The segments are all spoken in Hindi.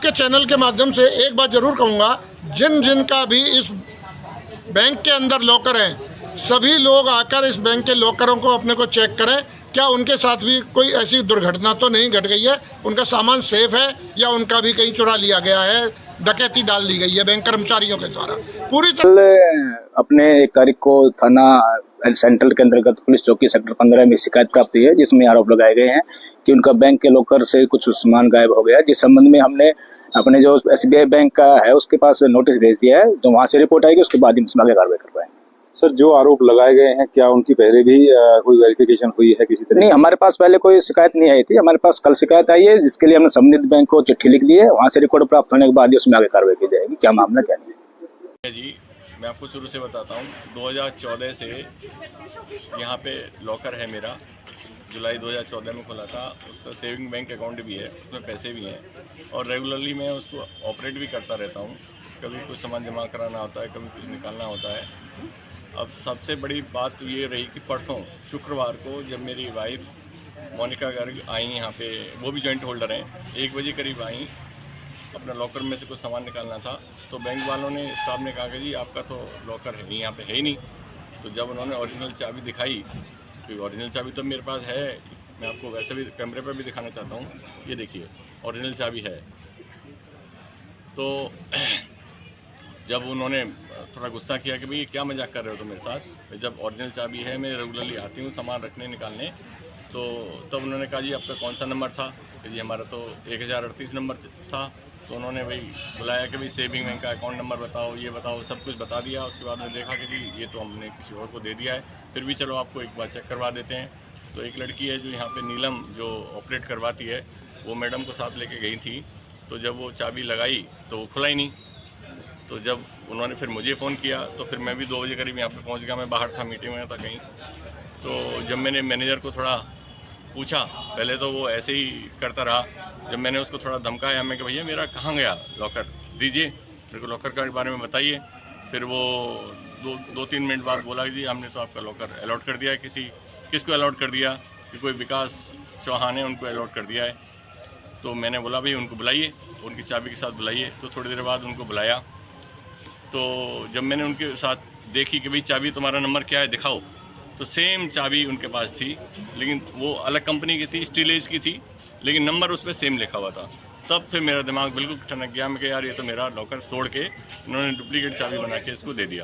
आपके चैनल के माध्यम से एक बात ज़रूर कहूँगा, जिन जिन का भी इस बैंक के अंदर लॉकर है, सभी लोग आकर इस बैंक के लॉकरों को अपने को चेक करें, क्या उनके साथ भी कोई ऐसी दुर्घटना तो नहीं घट गई है, उनका सामान सेफ है या उनका भी कहीं चुरा लिया गया है, डकैती डाल दी गई है बैंक कर्मचारियों के द्वारा। पूरी तरह अपने 1 तारीख को थाना सेंट्रल के अंतर्गत पुलिस चौकी सेक्टर 15 में शिकायत प्राप्त हुई है, जिसमें आरोप लगाए गए हैं कि उनका बैंक के लॉकर से कुछ सामान गायब हो गया। जिस संबंध में हमने अपने जो SBI बैंक का है उसके पास नोटिस भेज दिया है, तो वहां से रिपोर्ट आएगी, उसके बाद ही इसमें आगे कार्रवाई कर पाएंगे। सर, जो आरोप लगाए गए हैं, क्या उनकी पहले भी कोई वेरिफिकेशन हुई है किसी तरह? नहीं, हमारे पास पहले कोई शिकायत नहीं आई थी। हमारे पास कल शिकायत आई है, जिसके लिए हमने संबंधित बैंक को चिट्ठी लिख दी है। वहां से रिकॉर्ड प्राप्त होने के बाद ही उसमें आगे कार्रवाई की जाएगी, क्या मामला क्या नहीं। जी, मैं आपको शुरू से बताता हूँ। 2014 से यहाँ पे लॉकर है मेरा, जुलाई 2014 में खुला था। उसका सेविंग बैंक अकाउंट भी है, उसमें पैसे भी हैं और रेगुलरली मैं उसको ऑपरेट भी करता रहता हूँ। कभी कुछ सामान जमा कराना होता है, कभी कुछ निकालना होता है। अब सबसे बड़ी बात तो ये रही कि परसों शुक्रवार को जब मेरी वाइफ मोनिका गर्ग आई यहाँ पे, वो भी जॉइंट होल्डर हैं, 1 बजे करीब आई, अपना लॉकर में से कुछ सामान निकालना था। तो बैंक वालों ने, स्टाफ ने कहा कि जी आपका तो लॉकर है नहीं, यहाँ पे है ही नहीं। तो जब उन्होंने ओरिजिनल चाबी दिखाई, क्योंकि ओरिजिनल चाबी तो मेरे पास है, मैं आपको वैसे भी कैमरे पर भी दिखाना चाहता हूँ, ये देखिए ओरिजिनल चाबी है। तो जब उन्होंने थोड़ा गुस्सा किया कि भाई क्या मजाक कर रहे हो तुम मेरे साथ, जब ओरिजिनल चाबी है, मैं रेगुलरली आती हूँ सामान रखने निकालने। तो तब उन्होंने कहा जी आपका कौन सा नंबर था? कि जी हमारा तो 1038 नंबर था। तो उन्होंने भाई बुलाया कि भाई सेविंग बैंक का अकाउंट नंबर बताओ, ये बताओ, सब कुछ बता दिया। उसके बाद में देखा कि जी ये तो हमने किसी और को दे दिया है, फिर भी चलो आपको एक बार चेक करवा देते हैं। तो एक लड़की है जो यहाँ पे नीलम, जो ऑपरेट करवाती है, वो मैडम को साथ लेके गई थी। तो जब वो चाबी लगाई तो वो खुला ही नहीं। तो जब उन्होंने फिर मुझे फ़ोन किया तो फिर मैं भी 2 बजे करीब यहाँ पे पहुँच गया। मैं बाहर था, मीटिंग में था कहीं। तो जब मैंने मैनेजर को थोड़ा पूछा, पहले तो वो ऐसे ही करता रहा। जब मैंने उसको थोड़ा धमकाया मैं कि भैया मेरा कहाँ गया लॉकर, दीजिए मेरे को लॉकर के बारे में बताइए। फिर वो 2-3 मिनट बाद बोला कि जी हमने तो आपका लॉकर अलॉट कर दिया है। किसको अलॉट कर दिया? कि कोई विकास चौहान है, उनको अलॉट कर दिया है। तो मैंने बोला भाई उनको बुलाइए, उनकी चाबी के साथ बुलाइए। तो थोड़ी देर बाद उनको बुलाया। तो जब मैंने उनके साथ देखी कि भाई चाबी तुम्हारा नंबर क्या है दिखाओ, तो सेम चाबी उनके पास थी, लेकिन वो अलग कंपनी की थी, स्टील एज की थी, लेकिन नंबर उस पर सेम लिखा हुआ था। तब फिर मेरा दिमाग बिल्कुल ठनक गया। मैं कि यार ये तो मेरा लॉकर तोड़ के उन्होंने डुप्लीकेट चाबी बना के इसको दे दिया।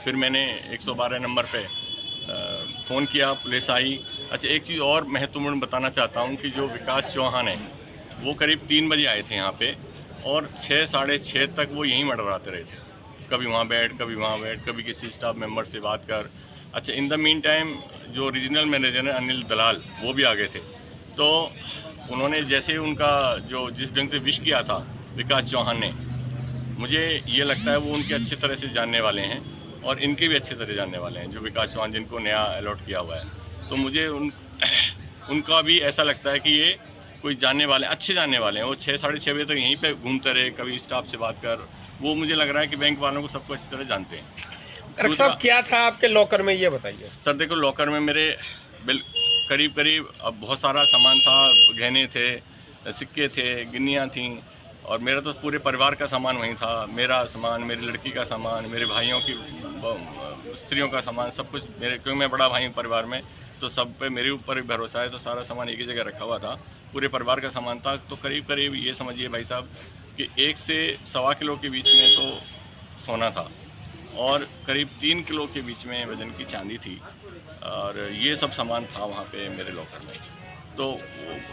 फिर मैंने 112 नंबर पे फ़ोन किया, पुलिस आई। अच्छा, एक चीज़ और महत्वपूर्ण बताना चाहता हूँ कि जो विकास चौहान है वो करीब 3 बजे आए थे यहाँ पे और 6 साढ़े 6 तक वो यहीं मंडराते रहे थे। कभी वहाँ बैठ, कभी वहाँ बैठ, कभी किसी स्टाफ मेंबर से बात कर। अच्छा, इन द मीन टाइम जो रीजनल मैनेजर है अनिल दलाल, वो भी आ गए थे। तो उन्होंने जैसे ही उनका जो जिस ढंग से विश किया था विकास चौहान ने, मुझे ये लगता है वो उनके अच्छी तरह से जानने वाले हैं और इनके भी अच्छी तरह जानने वाले हैं, जो विकास चौहान जिनको नया अलॉट किया हुआ है। तो मुझे उनका भी ऐसा लगता है कि ये कोई जानने वाले, अच्छे जानने वाले हैं। वो 6 साढ़े 6 बजे तक यहीं पे घूमते रहे, कभी स्टाफ से बात कर। वो मुझे लग रहा है कि बैंक वालों को सबको अच्छी तरह जानते हैं। डॉक्टर साहब, क्या था आपके लॉकर में, ये बताइए। सर देखो, लॉकर में मेरे करीब अब बहुत सारा सामान था, गहने थे, सिक्के थे, गिन्नियाँ थीं और मेरा तो पूरे परिवार का सामान वहीं था। मेरा सामान, मेरी लड़की का सामान, मेरे भाइयों की स्त्रियों का सामान, सब कुछ मेरे, क्योंकि मैं बड़ा भाई हूँ परिवार में, तो सब पे मेरे ऊपर भी भरोसा है। तो सारा सामान एक ही जगह रखा हुआ था, पूरे परिवार का सामान था। तो करीब ये समझिए भाई साहब कि 1 से सवा किलो के बीच में तो सोना था और करीब 3 किलो के बीच में वज़न की चांदी थी और ये सब सामान था वहाँ पे मेरे लॉकर में। तो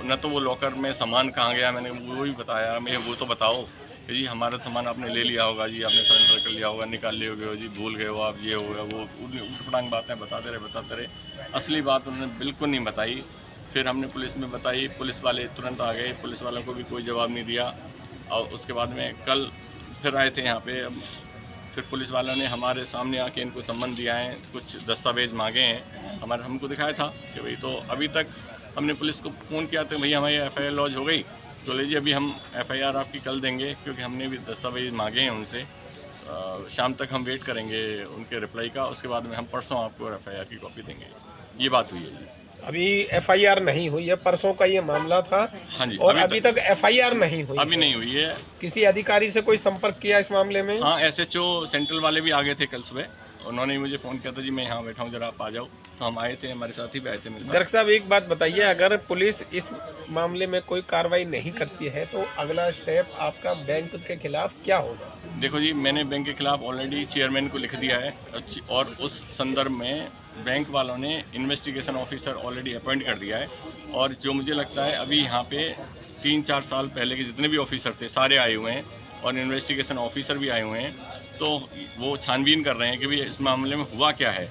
न तो वो लॉकर में सामान कहाँ गया, मैंने वो ही बताया। मैं वो तो बताओ कि जी हमारा सामान आपने ले लिया होगा, जी आपने सरेंडर कर लिया होगा, निकाल लिए होगे, जी भूल गए हो आप, ये हो गया वो, उल्ट-पटांग बातें बताते रहे। असली बात उन्होंने बिल्कुल नहीं बताई। फिर हमने पुलिस में बताई, पुलिस वाले तुरंत आ गए, पुलिस वालों को भी कोई जवाब नहीं दिया। और उसके बाद में कल फिर आए थे यहाँ पे। फिर पुलिस वालों ने हमारे सामने आके इनको सम्मन दिया है, कुछ दस्तावेज़ मांगे हैं, हमको दिखाया था कि भाई। तो अभी तक हमने पुलिस को फ़ोन किया तो भैया हमारी FIR लॉन्च हो गई, तो लीजिए अभी हम FIR आपकी कल देंगे, क्योंकि हमने भी दस्तावेज़ मांगे हैं उनसे। शाम तक हम वेट करेंगे उनके रिप्लाई का, उसके बाद में हम परसों आपको FIR की कॉपी देंगे। ये बात हुई है। अभी एफआईआर नहीं हुई है, परसों का ये मामला था। हाँ जी, और अभी तक एफआईआर नहीं हुई। अभी नहीं हुई है। किसी अधिकारी से कोई संपर्क किया इस मामले में? हाँ, एसएचओ सेंट्रल वाले भी आ गए थे कल सुबह, उन्होंने मुझे फ़ोन किया था जी मैं यहाँ बैठा हूँ, जरा आप आ जाओ। तो हम आए थे, हमारे साथी भी आए थे मेरे साथ। गर्ग साहब एक बात बताइए, अगर पुलिस इस मामले में कोई कार्रवाई नहीं करती है तो अगला स्टेप आपका बैंक के खिलाफ क्या होगा? देखो जी, मैंने बैंक के खिलाफ ऑलरेडी चेयरमैन को लिख दिया है और उस संदर्भ में बैंक वालों ने इन्वेस्टिगेशन ऑफिसर ऑलरेडी अपॉइंट कर दिया है। और जो मुझे लगता है अभी यहाँ पे 3-4 साल पहले के जितने भी ऑफिसर थे सारे आए हुए हैं और इन्वेस्टिगेशन ऑफिसर भी आए हुए हैं, तो वो छानबीन कर रहे हैं कि भाई इस मामले में हुआ क्या है।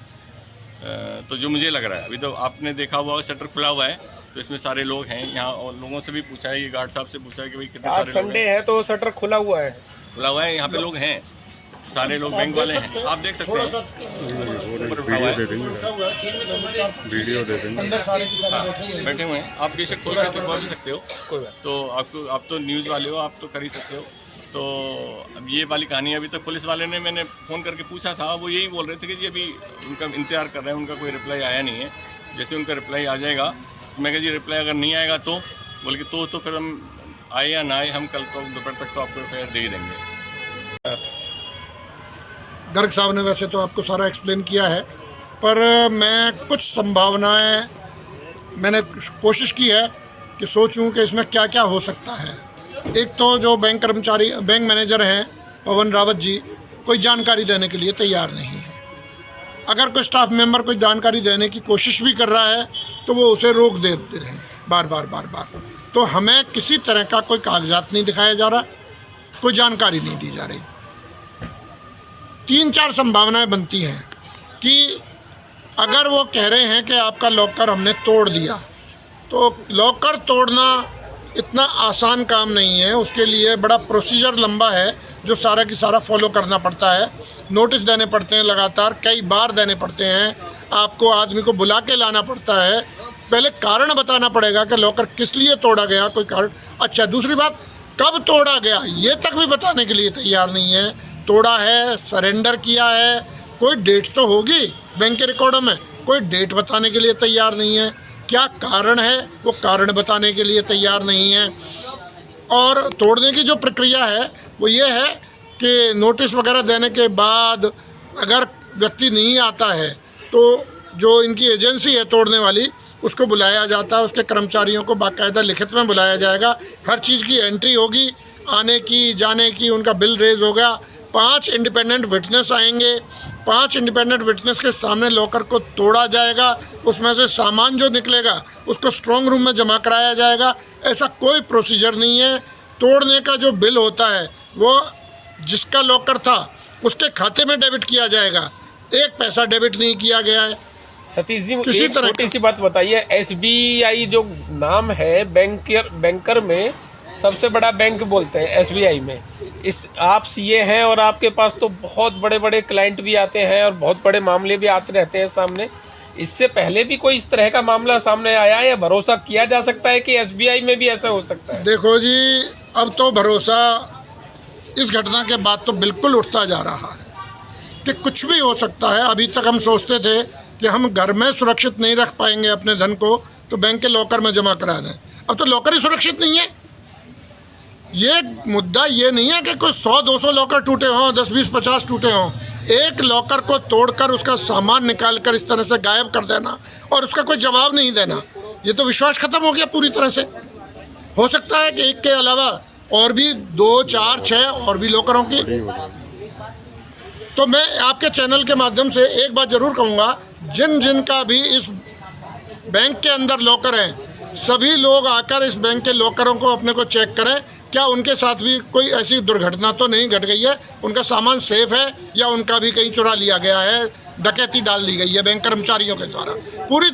तो जो मुझे लग रहा है, अभी तो आपने देखा हुआ शटर खुला हुआ है, तो इसमें सारे लोग हैं यहाँ, और लोगों से भी पूछा है, ये गार्ड साहब से पूछा है कि भाई कितने आज सारे लोग संडे हैं। है तो शटर खुला हुआ है। खुला हुआ है, यहाँ पे लोग हैं, सारे लोग बैंक वाले हैं, आप देख सकते हैं। ऊपर उठा हुआ है, वीडियो दे देंगे। अंदर सारे के सारे बैठे हुए हैं। बैठे हुए हैं, आप बेशक खोल के दिखवा भी सकते हो। कोई बात तो आपको, आप तो न्यूज़ वाले हो, आप तो कर ही सकते हो। तो अब ये वाली कहानी, अभी तक पुलिस वाले ने, मैंने फ़ोन करके पूछा था, वो यही बोल रहे थे कि जी अभी उनका इंतज़ार कर रहे हैं, उनका कोई रिप्लाई आया नहीं है। जैसे उनका रिप्लाई आ जाएगा, मैं कहा जी रिप्लाई अगर नहीं आएगा तो बोल के तो फिर हम आए या ना आए, हम कल तो दोपहर तक तो आपको एफआईआर दे ही देंगे। गर्ग साहब ने वैसे तो आपको सारा एक्सप्लेन किया है, पर मैं कुछ संभावनाएं मैंने कोशिश की है कि सोचूं कि इसमें क्या क्या हो सकता है। एक तो जो बैंक कर्मचारी, बैंक मैनेजर हैं पवन रावत जी, कोई जानकारी देने के लिए तैयार नहीं है। अगर कोई स्टाफ मेंबर कोई जानकारी देने की कोशिश भी कर रहा है तो वो उसे रोक देते हैं बार बार। तो हमें किसी तरह का कोई कागजात नहीं दिखाया जा रहा, कोई जानकारी नहीं दी जा रही। 3-4 संभावनाएं बनती हैं कि अगर वो कह रहे हैं कि आपका लॉकर हमने तोड़ दिया, तो लॉकर तोड़ना इतना आसान काम नहीं है, उसके लिए बड़ा प्रोसीजर लंबा है जो सारा की सारा फॉलो करना पड़ता है। नोटिस देने पड़ते हैं लगातार, कई बार देने पड़ते हैं, आपको आदमी को बुला के लाना पड़ता है, पहले कारण बताना पड़ेगा कि लॉकर किस लिए तोड़ा गया, कोई कारण। अच्छा, दूसरी बात, कब तोड़ा गया ये तक भी बताने के लिए तैयार नहीं है। तोड़ा है, सरेंडर किया है, कोई डेट तो होगी बैंक के रिकॉर्डों में, कोई डेट बताने के लिए तैयार नहीं है। क्या कारण है वो कारण बताने के लिए तैयार नहीं है। और तोड़ने की जो प्रक्रिया है वो ये है कि नोटिस वगैरह देने के बाद अगर व्यक्ति नहीं आता है तो जो इनकी एजेंसी है तोड़ने वाली, उसको बुलाया जाता है, उसके कर्मचारियों को बाकायदा लिखित में बुलाया जाएगा, हर चीज़ की एंट्री होगी, आने की जाने की, उनका बिल रेज होगा, 5 इंडिपेंडेंट विटनेस आएंगे, 5 इंडिपेंडेंट विटनेस के सामने लॉकर को तोड़ा जाएगा, उसमें से सामान जो निकलेगा उसको स्ट्रॉन्ग रूम में जमा कराया जाएगा। ऐसा कोई प्रोसीजर नहीं है। तोड़ने का जो बिल होता है वो जिसका लॉकर था उसके खाते में डेबिट किया जाएगा, 1 पैसा डेबिट नहीं किया गया है। सतीश जी, किसी एक तरह छोटी सी बात बताइए, एसबीआई जो नाम है बैंकर में सबसे बड़ा बैंक बोलते हैं एसबीआई में। इस आप सीए हैं और आपके पास तो बहुत बड़े बड़े क्लाइंट भी आते हैं और बहुत बड़े मामले भी आते रहते हैं सामने। इससे पहले भी कोई इस तरह का मामला सामने आया है या भरोसा किया जा सकता है कि एसबीआई में भी ऐसा हो सकता है? देखो जी, अब तो भरोसा इस घटना के बाद तो बिल्कुल उठता जा रहा है कि कुछ भी हो सकता है। अभी तक हम सोचते थे कि हम घर में सुरक्षित नहीं रख पाएंगे अपने धन को, तो बैंक के लॉकर में जमा करा दें। अब तो लॉकर ही सुरक्षित नहीं है। ये मुद्दा ये नहीं है कि कोई 100-200 लॉकर टूटे हों, 10, 20, 50 टूटे हों। एक लॉकर को तोड़कर उसका सामान निकालकर इस तरह से गायब कर देना और उसका कोई जवाब नहीं देना, ये तो विश्वास खत्म हो गया पूरी तरह से। हो सकता है कि एक के अलावा और भी 2, 4, 6 और भी लॉकरों की। तो मैं आपके चैनल के माध्यम से एक बात ज़रूर कहूँगा, जिनका भी इस बैंक के अंदर लॉकर हैं, सभी लोग आकर इस बैंक के लॉकरों को अपने को चेक करें, क्या उनके साथ भी कोई ऐसी दुर्घटना तो नहीं घट गई है, उनका सामान सेफ है या उनका भी कहीं चुरा लिया गया है, डकैती डाल दी गई है बैंक कर्मचारियों के द्वारा। पूरी